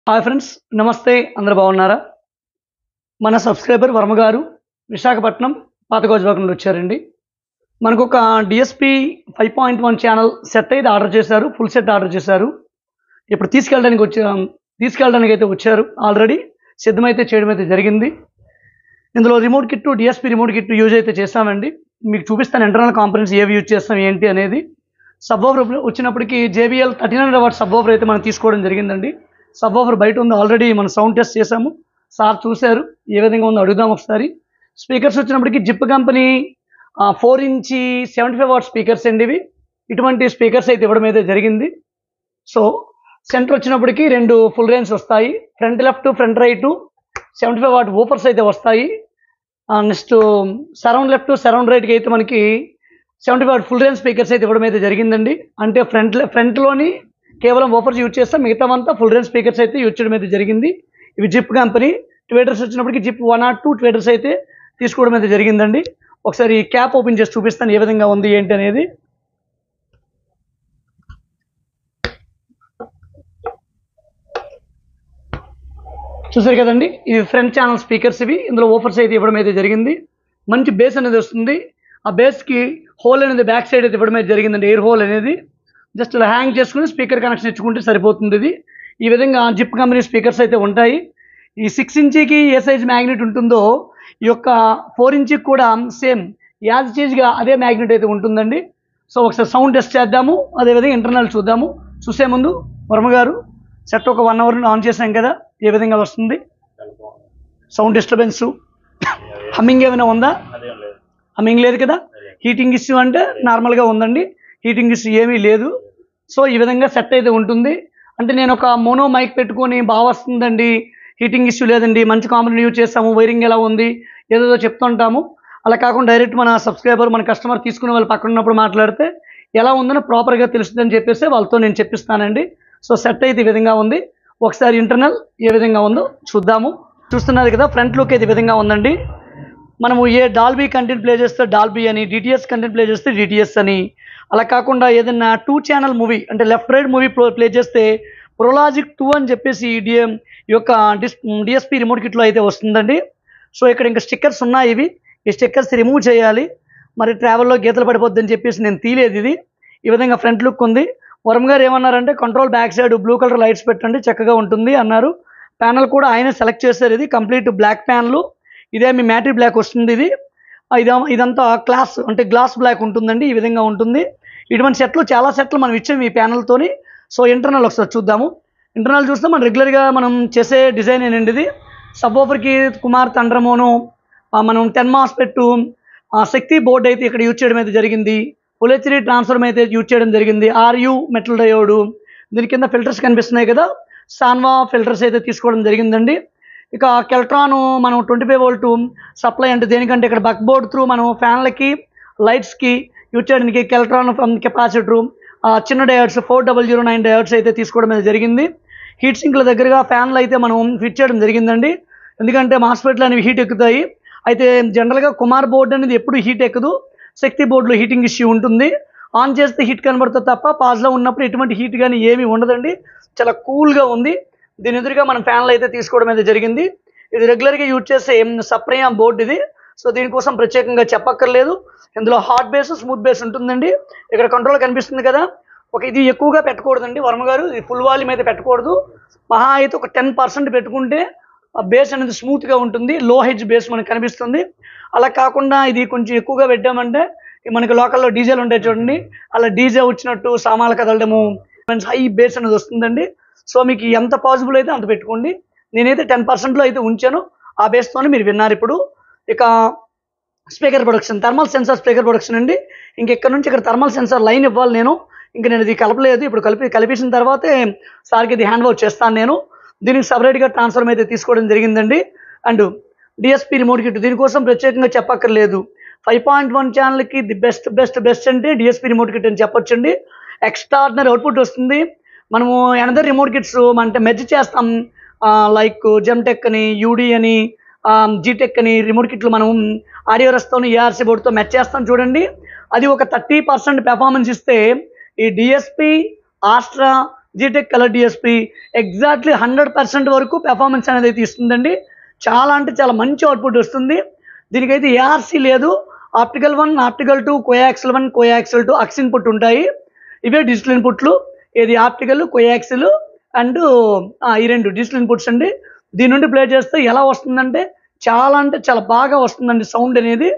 Hi friends, నమస్తే. అందరు బాగున్నారా? మన సబ్స్క్రైబర్ వర్మ గారు విశాఖపట్నం పాతగోజవాకంలో వచ్చారండి. మనకు ఒక డిఎస్పి 5.1 ఛానల్ సెట్ అయితే ఆర్డర్ చేశారు. ఫుల్ సెట్ ఆర్డర్ చేశారు. ఇప్పుడు తీసుకెళ్ళడానికి అయితే వచ్చారు. ఆల్రెడీ సిద్ధమైతే చేయడం అయితే జరిగింది. ఇందులో remote kit, DSP remote kit use అయితే చేస్తామండి. మీకు చూపిస్తాను ఇంటర్నల్ కాంపనెంట్స్ ఏవి యూజ్ చేస్తాం ఏంటి అనేది. సబ్ ఓవర్ వచ్చినప్పటికీ JBL 1300 వాట్ సబ్ ఓవర్ అయితే మనం తీసుకోవడం జరిగిందండి. సబ్ ఓవర్ బయట ఉంది, ఆల్రెడీ మనం సౌండ్ టెస్ట్ చేసాము. సార్ చూశారు, ఏ విధంగా ఉందో అడుగుదాం ఒకసారి. స్పీకర్స్ వచ్చినప్పటికీ zip company 4 inch 75 what speakers అండి ఇవి. ఇటువంటి స్పీకర్స్ అయితే ఇవ్వడం అయితే జరిగింది. సో సెంటర్ వచ్చినప్పటికీ 2 ఫుల్ రేంజ్ వస్తాయి. Front left, front right 75 watt woofers అయితే వస్తాయి. నెక్స్ట్ సరౌండ్ లెఫ్ట్, సరౌండ్ రైట్కి అయితే మనకి 75 వాట్ ఫుల్ రేంజ్ స్పీకర్స్ అయితే ఇవ్వడం అయితే జరిగిందండి. అంటే ఫ్రంట్లోని కేవలం ఓఫర్స్ యూజ్ చేస్తాం, మిగతావంతా ఫుల్ రేంజ్ స్పీకర్స్ అయితే యూజ్ చేయడం అయితే జరిగింది. ఇవి జిప్ కంపెనీ. ట్వేటర్స్ వచ్చినప్పటికి జిప్ 1 or 2 ట్వేటర్స్ అయితే తీసుకోవడం అయితే జరిగిందండి. ఒకసారి క్యాప్ ఓపెన్ చేసి చూపిస్తాను ఏ విధంగా ఉంది ఏంటి అనేది. చూసారు కదండి, ఇవి ఫ్రంట్ ఛానల్ స్పీకర్స్. ఇవి ఇందులో ఓఫర్స్ అయితే ఇవ్వడం అయితే జరిగింది. మంచి బేస్ అనేది వస్తుంది. ఆ బేస్కి హోల్ అనేది బ్యాక్ సైడ్ అయితే ఇవ్వడం అయితే జరిగిందండి. ఎయిర్ హోల్ అనేది జస్ట్ ఇలా హ్యాంగ్ చేసుకుని స్పీకర్ కనెక్షన్ ఇచ్చుకుంటే సరిపోతుంది. ఇది ఈ విధంగా జిప్ కంపెనీ స్పీకర్స్ అయితే ఉంటాయి. ఈ 6 ఇంచ్కి ఏ సైజ్ మ్యాగ్నెట్ ఉంటుందో ఈ యొక్క 4 ఇంచ్కి కూడా సేమ్ యాజ్ చీజ్గా అదే మ్యాగ్నెట్ అయితే ఉంటుందండి. సో ఒకసారి సౌండ్ టెస్ట్ చేద్దాము, అదేవిధంగా ఇంటర్నల్ చూద్దాము. చూసే ముందు వర్మ గారు సెట్ ఒక 1 hour ఆన్ చేసాం కదా, ఏ విధంగా వస్తుంది సౌండ్ డిస్టర్బెన్స్, హమ్మింగ్ ఏమైనా ఉందా? హమ్మింగ్ లేదు కదా. హీటింగ్ ఇష్యూ అంటే నార్మల్గా ఉందండి, హీటింగ్ ఇష్యూ ఏమీ లేదు. సో ఈ విధంగా సెట్ అయితే ఉంటుంది. అంటే నేను ఒక మోనో మైక్ పెట్టుకొని బాగా వస్తుందండి, హీటింగ్ ఇష్యూ లేదండి, మంచి కాంపనెంట్ యూజ్ చేస్తాము, వైరింగ్ ఎలా ఉంది ఏదో చెప్తుంటాము. అలా కాకుండా డైరెక్ట్ మన సబ్స్క్రైబర్, మన కస్టమర్ తీసుకునే వాళ్ళు పక్కన ఉన్నప్పుడు మాట్లాడితే ఎలా ఉందని ప్రాపర్గా తెలుస్తుందని చెప్పేసి వాళ్ళతో నేను చెప్పిస్తానండి. సో సెట్ అయితే ఈ విధంగా ఉంది. ఒకసారి ఇంటర్నల్ ఏ విధంగా ఉందో చూద్దాము. చూస్తున్నారు కదా, ఫ్రంట్ లుక్ అయితే ఈ విధంగా ఉందండి. మనము ఏ డాల్బీ కంటెంట్ ప్లే చేస్తే డాల్బీ అని, DTS కంటెంట్ ప్లే చేస్తే DTS అని, అలా కాకుండా ఏదైనా 2 ఛానల్ మూవీ అంటే లెఫ్ట్ రైట్ మూవీ ప్లే చేస్తే ప్రొలాజిక్ 2 అని చెప్పేసి ఈ యొక్క DSP రిమోట్ కిట్లో అయితే వస్తుందండి. సో ఇక్కడ ఇంకా స్టిక్కర్స్ ఉన్నాయి. ఇవి ఈ స్టిక్కర్స్ రిమూవ్ చేయాలి, మరి ట్రావెల్లో గీతలు పడిపోద్ది అని చెప్పేసి నేను తీయలేదు. ఇది ఈ విధంగా ఫ్రంట్ లుక్ ఉంది. వరం గారు ఏమన్నారంటే control back side blue colour lights పెట్టండి చక్కగా ఉంటుంది అన్నారు. ప్యానల్ కూడా ఆయనే సెలెక్ట్ చేశారు. ఇది కంప్లీట్ బ్లాక్ ప్యానల్. ఇదే మీ మ్యాటీ బ్లాక్ వస్తుంది. ఇదంతా క్లాస్ అంటే గ్లాస్ బ్లాక్ ఉంటుందండి. ఈ విధంగా ఉంటుంది. ఇటువంటి సెట్లు చాలా సెట్లు మనం ఇచ్చాము ఈ ప్యానల్తోని. సో ఇంటర్నల్ ఒకసారి చూద్దాము. ఇంటర్నల్ చూస్తే మనం రెగ్యులర్గా మనం చేసే డిజైన్ ఏంటండి ఇది. సబ్ ఓఫర్కి కుమార్ తండ్రమోను, మనం 10 MOSFET శక్తి బోర్డు అయితే ఇక్కడ యూజ్ చేయడం అయితే జరిగింది. ఫుల్ HD ట్రాన్స్ఫార్మర్ అయితే యూజ్ చేయడం జరిగింది. RU మెటల్ డయోడు, దీని కింద ఫిల్టర్స్ కనిపిస్తున్నాయి కదా, సాన్వా ఫిల్టర్స్ అయితే తీసుకోవడం జరిగిందండి. ఇక కెల్ట్రాను మనం 25 volt సప్లై, అంటే దేనికంటే ఇక్కడ బక్ బోర్డ్ త్రూ మనం ఫ్యాన్లకి లైట్స్కి యూజ్ చేయడానికి కెల్ట్రాన్ కెపాసిటర్, చిన్న డయోడ్స్ 4009 డయోడ్స్ అయితే తీసుకోవడం అయితే జరిగింది. హీట్ సింక్ల దగ్గరగా ఫ్యాన్లు అయితే మనం ఫిట్ చేయడం జరిగిందండి. ఎందుకంటే మాస్ఫెట్లు అనేవి హీట్ ఎక్కుతాయి. అయితే జనరల్గా కుమార్ బోర్డు అనేది ఎప్పుడు హీట్ ఎక్కదు, శక్తి బోర్డులో హీటింగ్ ఇష్యూ ఉంటుంది. ఆన్ చేస్తే హీట్ కనబడుతుంది తప్ప పాజ్లో ఉన్నప్పుడు ఎటువంటి హీట్ కానీ ఏమీ ఉండదండి. చాలా కూల్గా ఉంది. దీని ఎదురుగా మనం ఫ్యాన్లు అయితే తీసుకోవడం అయితే జరిగింది. ఇది రెగ్యులర్గా యూజ్ చేసే సప్రయా బోర్డు ఇది. సో దీనికోసం ప్రత్యేకంగా చెప్పక్కర్లేదు. ఇందులో హాట్ బేస్, స్మూత్ బేస్ ఉంటుందండి. ఇక్కడ కంట్రోల్ కనిపిస్తుంది కదా, ఇది ఎక్కువగా పెట్టకూడదండి వర్మ గారు, ఇది ఫుల్ వాల్యూమ్ అయితే పెట్టకూడదు. మహా అయితే ఒక 10% పెట్టుకుంటే బేస్ అనేది స్మూత్గా ఉంటుంది. లో హెడ్జ్ బేస్ మనకు కనిపిస్తుంది. అలా కాకుండా ఇది కొంచెం ఎక్కువగా పెట్టామంటే మనకి లోకల్లో డీజేలు ఉంటాయి చూడండి, అలా డీజే వచ్చినట్టు సామాన్లు కదలడము, హై బేస్ అనేది వస్తుందండి. సో మీకు ఎంత పాసిబుల్ అయితే అంత పెట్టుకోండి. నేనైతే 10%లో అయితే ఉంచాను. ఆ బేస్తోనే మీరు విన్నారు. ఇప్పుడు ఇక speaker production, thermal sensor speaker production అండి. ఇంకెక్కడ నుంచి ఇక్కడ థర్మల్ సెన్సార్ లైన్ ఇవ్వాలి నేను. నేను ఇది కలపలేదు. ఇప్పుడు కలిపేసిన తర్వాతే సార్కి ఇది హ్యాండ్ ఓవర్ చేస్తాను నేను. దీనికి సపరేట్గా ట్రాన్స్ఫార్మర్ అయితే తీసుకోవడం జరిగిందండి. అండ్ DSP రిమోట్ కిట్ దీనికోసం ప్రత్యేకంగా చెప్పక్కర్లేదు. 5.1 ఛానల్కి ది బెస్ట్ అంటే DSP రిమోట్ కిట్ అని చెప్పొచ్చండి. ఎక్స్ట్రాడినరీ అవుట్పుట్ వస్తుంది. మనము అనదర్ రిమోట్ కిట్స్ అంటే మెర్జ్ చేస్తాం, లైక్ జెమ్టెక్ అని, UD అని, జీటెక్ అని రిమోట్ కిట్లు మనం ఆడియోరస్తో ARC బోర్డుతో మెర్జ్ చేస్తాం చూడండి. అది ఒక 30% పెర్ఫార్మెన్స్ ఇస్తే ఈ DSP, ఆస్ట్రా, జీటెక్ కలర్ డిఎస్పి ఎగ్జాక్ట్లీ 100% వరకు పెర్ఫార్మెన్స్ అనేది అయితే ఇస్తుందండి. చాలా అంటే చాలా మంచి అవుట్పుట్ వస్తుంది. దీనికైతే ఏఆర్సీ లేదు. Optical 1, optical 2, coaxial 1, coaxial 2 aux input ఉంటాయి. ఇవే డిజిటల్ ఇన్పుట్లు. ఇది ఆప్టికల్, కోయాక్సిల్ అండ్ ఈ 2 డిజిటల్ ఇన్పుట్స్ అండి. దీని నుండి ప్లే చేస్తే ఎలా వస్తుందంటే చాలా బాగా వస్తుందండి సౌండ్ అనేది.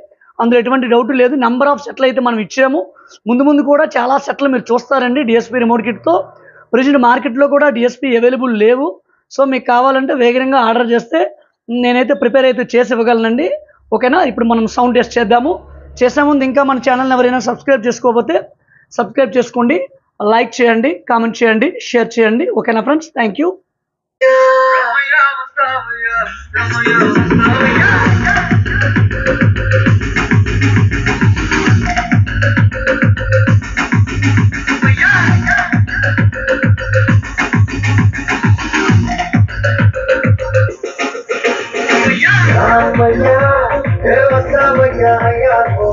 అందులో ఎటువంటి డౌట్ లేదు. నెంబర్ ఆఫ్ సెట్లు అయితే మనం ఇచ్చాము. ముందు కూడా చాలా సెట్లు మీరు చూస్తారండి డిఎస్పి రిమోట్ కిట్తో. ప్రజెంట్ మార్కెట్లో కూడా డిఎస్పి అవైలబుల్ లేవు. సో మీకు కావాలంటే వేగంగా ఆర్డర్ చేస్తే నేనైతే ప్రిపేర్ అయితే చేసి ఇవ్వగలనండి. ఓకేనా? ఇప్పుడు మనం సౌండ్ టెస్ట్ చేద్దాము. చేసే ముందు ఇంకా మన ఛానల్ని ఎవరైనా సబ్స్క్రైబ్ చేసుకోకపోతే సబ్స్క్రైబ్ చేసుకోండి, లైక్ చేయండి, కామెంట్ చేయండి, షేర్ చేయండి. ఓకేనా friends? Thank you. Ramaya, what's up,